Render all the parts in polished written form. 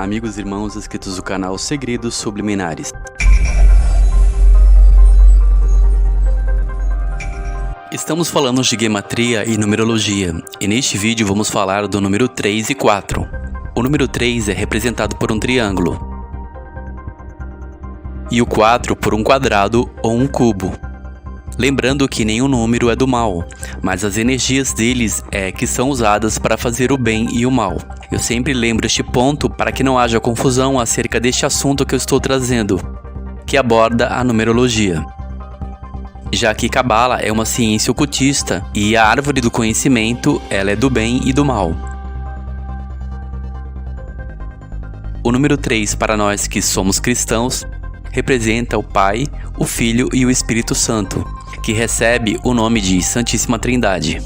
Olá, amigos e irmãos inscritos do canal Segredos Subliminares. Estamos falando de gematria e numerologia, e neste vídeo vamos falar do número 3 e 4. O número 3 é representado por um triângulo, e o 4 por um quadrado ou um cubo. Lembrando que nenhum número é do mal, mas as energias deles que são usadas para fazer o bem e o mal. Eu sempre lembro este ponto para que não haja confusão acerca deste assunto que eu estou trazendo, que aborda a numerologia. Já que Cabala é uma ciência ocultista e a árvore do conhecimento ela é do bem e do mal. O número 3 para nós que somos cristãos representa o Pai, o Filho e o Espírito Santo, que recebe o nome de Santíssima Trindade.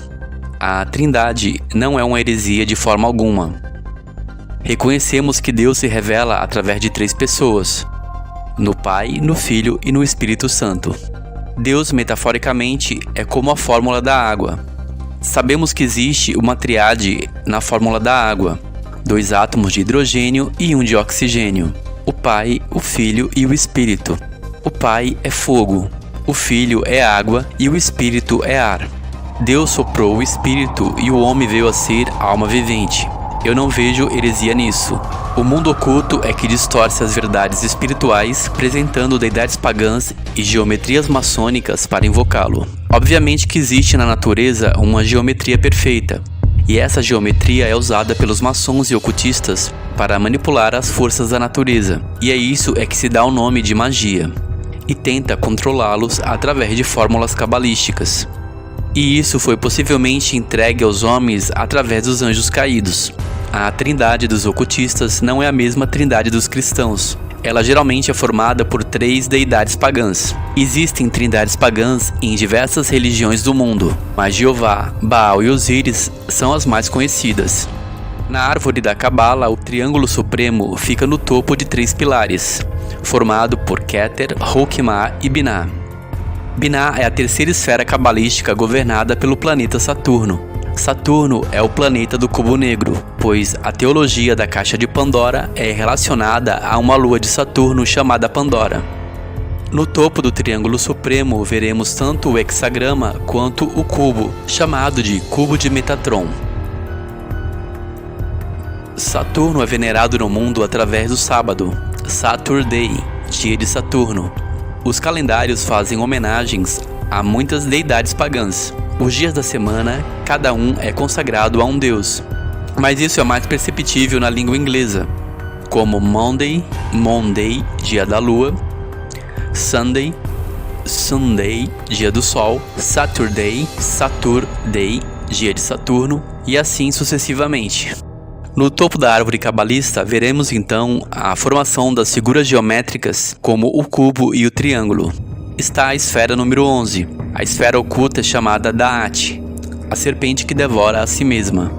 A Trindade não é uma heresia de forma alguma. Reconhecemos que Deus se revela através de 3 pessoas: no Pai, no Filho e no Espírito Santo. Deus, metaforicamente, é como a fórmula da água. Sabemos que existe uma tríade na fórmula da água: 2 átomos de hidrogênio e 1 de oxigênio. O Pai, o Filho e o Espírito. O Pai é fogo, o Filho é água e o Espírito é ar. Deus soprou o Espírito e o homem veio a ser alma vivente. Eu não vejo heresia nisso. O mundo oculto é que distorce as verdades espirituais, apresentando deidades pagãs e geometrias maçônicas para invocá-lo. Obviamente que existe na natureza uma geometria perfeita, e essa geometria é usada pelos maçons e ocultistas para manipular as forças da natureza, e é isso que se dá o nome de magia, e tenta controlá-los através de fórmulas cabalísticas. E isso foi possivelmente entregue aos homens através dos anjos caídos. A trindade dos ocultistas não é a mesma trindade dos cristãos. Ela geralmente é formada por 3 deidades pagãs. Existem trindades pagãs em diversas religiões do mundo, mas Jeová, Baal e Osíris são as mais conhecidas. Na árvore da Cabala, o triângulo supremo fica no topo de 3 pilares, formado por Keter, Hokmah e Binah. Binah é a terceira esfera cabalística governada pelo planeta Saturno. Saturno é o planeta do cubo negro, pois a teologia da caixa de Pandora é relacionada a uma lua de Saturno chamada Pandora. No topo do triângulo supremo veremos tanto o hexagrama quanto o cubo, chamado de cubo de Metatron. Saturno é venerado no mundo através do sábado, Saturday, dia de Saturno. Os calendários fazem homenagens a muitas deidades pagãs. Os dias da semana, cada um é consagrado a um deus, mas isso é mais perceptível na língua inglesa, como Monday, Monday, dia da lua, Sunday, Sunday, dia do sol, Saturday, Saturday, dia de Saturno, e assim sucessivamente. No topo da árvore cabalista, veremos então a formação das figuras geométricas, como o cubo e o triângulo. Está a esfera número 11. A esfera oculta é chamada Da'at, a serpente que devora a si mesma.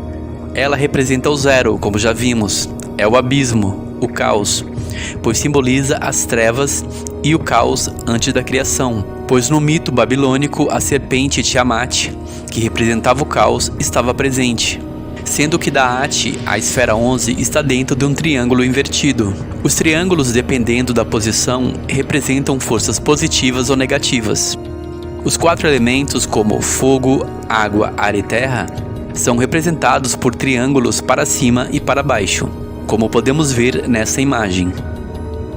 Ela representa o zero, como já vimos. É o abismo, o caos, pois simboliza as trevas e o caos antes da criação. Pois no mito babilônico, a serpente Tiamat, que representava o caos, estava presente. Sendo que Da'at, a esfera 11, está dentro de um triângulo invertido. Os triângulos, dependendo da posição, representam forças positivas ou negativas. Os 4 elementos, como fogo, água, ar e terra, são representados por triângulos para cima e para baixo, como podemos ver nessa imagem.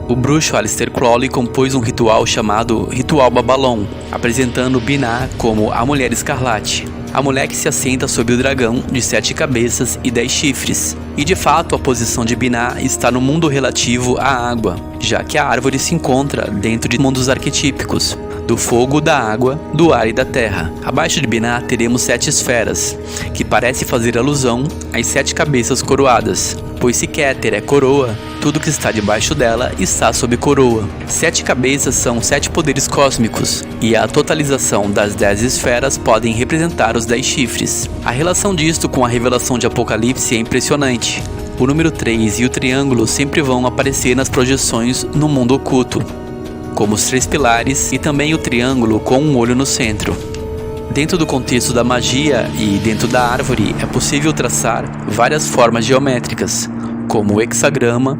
O bruxo Aleister Crowley compôs um ritual chamado Ritual Babalon, apresentando Binah como a Mulher Escarlate, a mulher que se assenta sob o dragão de 7 cabeças e 10 chifres. E de fato a posição de Binah está no mundo relativo à água, já que a árvore se encontra dentro de mundos arquetípicos, do fogo, da água, do ar e da terra. Abaixo de Binah teremos 7 esferas, que parece fazer alusão às 7 cabeças coroadas, pois se Keter é coroa, tudo que está debaixo dela está sob coroa. 7 cabeças são 7 poderes cósmicos, e a totalização das 10 esferas podem representar os 10 chifres. A relação disto com a revelação de Apocalipse é impressionante. O número 3 e o triângulo sempre vão aparecer nas projeções no mundo oculto, como os 3 pilares e também o triângulo com um olho no centro. Dentro do contexto da magia e dentro da árvore é possível traçar várias formas geométricas, como o hexagrama,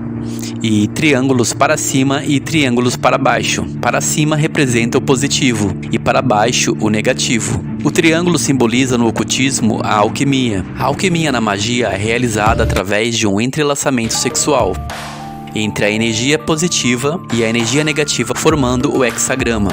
e triângulos para cima e triângulos para baixo. Para cima representa o positivo e para baixo o negativo. O triângulo simboliza no ocultismo a alquimia. A alquimia na magia é realizada através de um entrelaçamento sexual entre a energia positiva e a energia negativa, formando o hexagrama.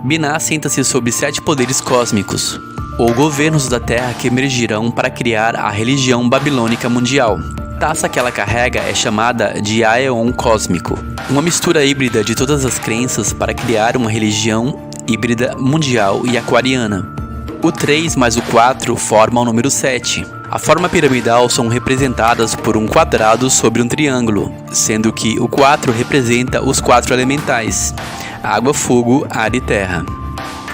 Binah assenta-se sobre 7 poderes cósmicos, ou governos da Terra, que emergirão para criar a religião babilônica mundial. A taça que ela carrega é chamada de Aeon Cósmico, uma mistura híbrida de todas as crenças para criar uma religião híbrida mundial e aquariana. O 3 mais o 4 formam o número 7. A forma piramidal são representadas por um quadrado sobre um triângulo, sendo que o 4 representa os 4 elementais: água, fogo, ar e terra.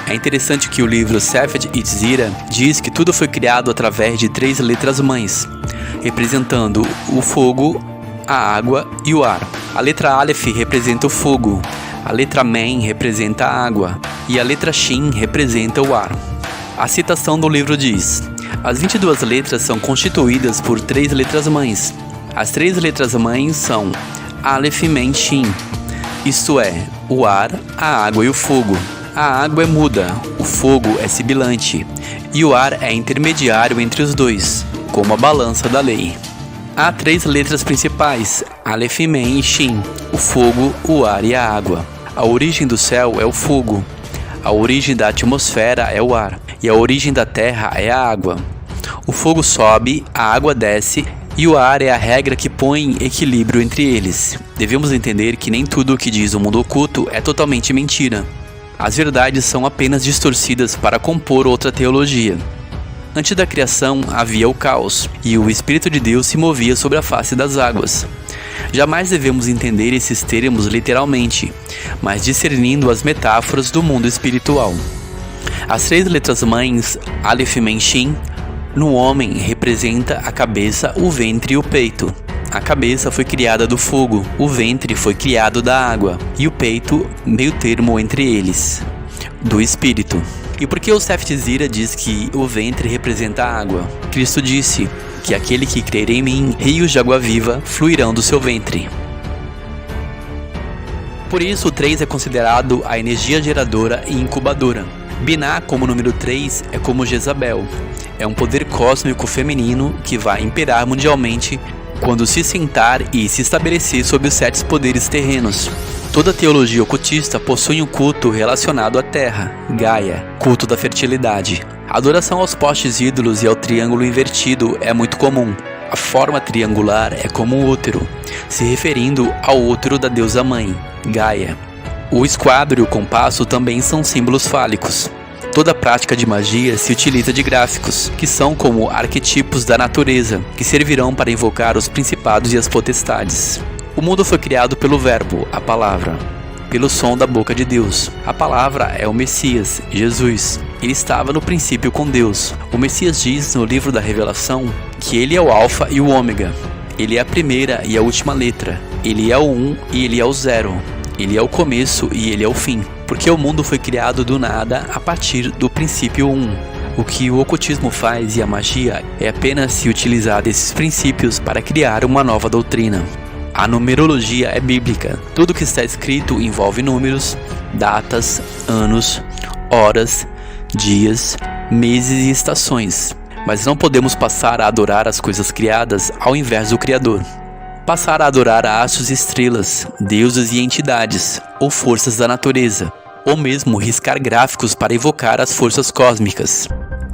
É interessante que o livro Sefer Yetzirah diz que tudo foi criado através de 3 letras mães, representando o fogo, a água e o ar. A letra Aleph representa o fogo, a letra Mem representa a água e a letra Shin representa o ar. A citação do livro diz: as 22 letras são constituídas por 3 letras mães. As 3 letras mães são Aleph, Mem, Shin, isto é, o ar, a água e o fogo. A água é muda, o fogo é sibilante e o ar é intermediário entre os dois, como a balança da lei. Há 3 letras principais, Aleph, Mem e Shin: o fogo, o ar e a água. A origem do céu é o fogo, a origem da atmosfera é o ar e a origem da terra é a água. O fogo sobe, a água desce e o ar é a regra que põe equilíbrio entre eles. Devemos entender que nem tudo o que diz o mundo oculto é totalmente mentira. As verdades são apenas distorcidas para compor outra teologia. Antes da criação havia o caos, e o Espírito de Deus se movia sobre a face das águas. Jamais devemos entender esses termos literalmente, mas discernindo as metáforas do mundo espiritual. As 3 letras mães, Aleph, Mem, Shin, no homem representa a cabeça, o ventre e o peito. A cabeça foi criada do fogo, o ventre foi criado da água e o peito, meio termo entre eles, do espírito. E por que o Sefer Yetzirah diz que o ventre representa a água? Cristo disse que aquele que crer em mim, rios de água viva fluirão do seu ventre. Por isso o 3 é considerado a energia geradora e incubadora. Binah, como número 3, é como Jezabel. É um poder cósmico feminino que vai imperar mundialmente quando se sentar e se estabelecer sob os 7 poderes terrenos. Toda teologia ocultista possui um culto relacionado à terra, Gaia, culto da fertilidade. A adoração aos postes ídolos e ao triângulo invertido é muito comum. A forma triangular é como um útero, se referindo ao útero da deusa mãe, Gaia. O esquadro e o compasso também são símbolos fálicos. Toda prática de magia se utiliza de gráficos, que são como arquetipos da natureza, que servirão para invocar os principados e as potestades. O mundo foi criado pelo verbo, a palavra, pelo som da boca de Deus. A palavra é o Messias, Jesus. Ele estava no princípio com Deus. O Messias diz no livro da Revelação que ele é o alfa e o ômega. Ele é a primeira e a última letra. Ele é o 1 e ele é o 0. Ele é o começo e ele é o fim. Porque o mundo foi criado do nada a partir do princípio 1. O que o ocultismo faz e a magia é apenas se utilizar desses princípios para criar uma nova doutrina. A numerologia é bíblica. Tudo que está escrito envolve números, datas, anos, horas, dias, meses e estações. Mas não podemos passar a adorar as coisas criadas ao invés do Criador. Passar a adorar astros e estrelas, deuses e entidades, ou forças da natureza, ou mesmo riscar gráficos para evocar as forças cósmicas.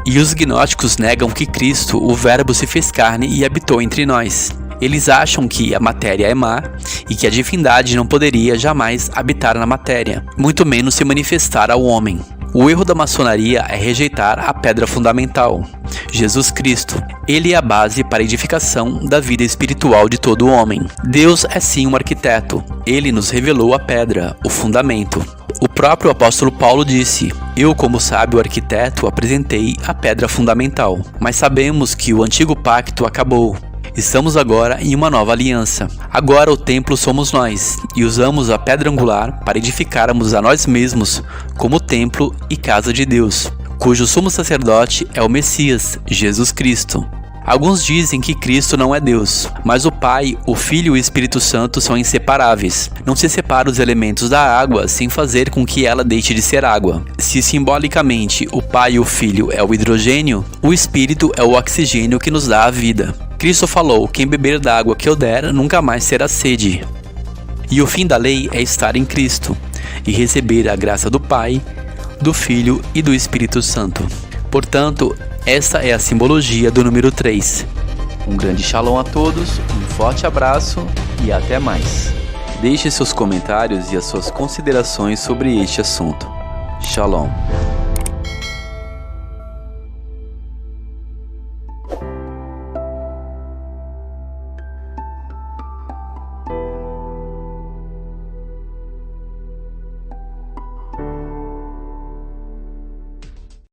E os gnósticos negam que Cristo, o Verbo, se fez carne e habitou entre nós. Eles acham que a matéria é má e que a divindade não poderia jamais habitar na matéria, muito menos se manifestar ao homem. O erro da maçonaria é rejeitar a pedra fundamental, Jesus Cristo. Ele é a base para a edificação da vida espiritual de todo homem. Deus é sim um arquiteto. Ele nos revelou a pedra, o fundamento. O próprio apóstolo Paulo disse: eu, como sábio arquiteto, apresentei a pedra fundamental. Mas sabemos que o antigo pacto acabou. Estamos agora em uma nova aliança. Agora o templo somos nós, e usamos a pedra angular para edificarmos a nós mesmos como templo e casa de Deus, cujo sumo sacerdote é o Messias, Jesus Cristo. Alguns dizem que Cristo não é Deus, mas o Pai, o Filho e o Espírito Santo são inseparáveis. Não se separa os elementos da água sem fazer com que ela deixe de ser água. Se simbolicamente o Pai e o Filho é o hidrogênio, o Espírito é o oxigênio que nos dá a vida. Cristo falou: quem beber da água que eu der nunca mais terá sede. E o fim da lei é estar em Cristo e receber a graça do Pai, do Filho e do Espírito Santo. Portanto, essa é a simbologia do número 3. Um grande shalom a todos, um forte abraço e até mais. Deixe seus comentários e as suas considerações sobre este assunto. Shalom.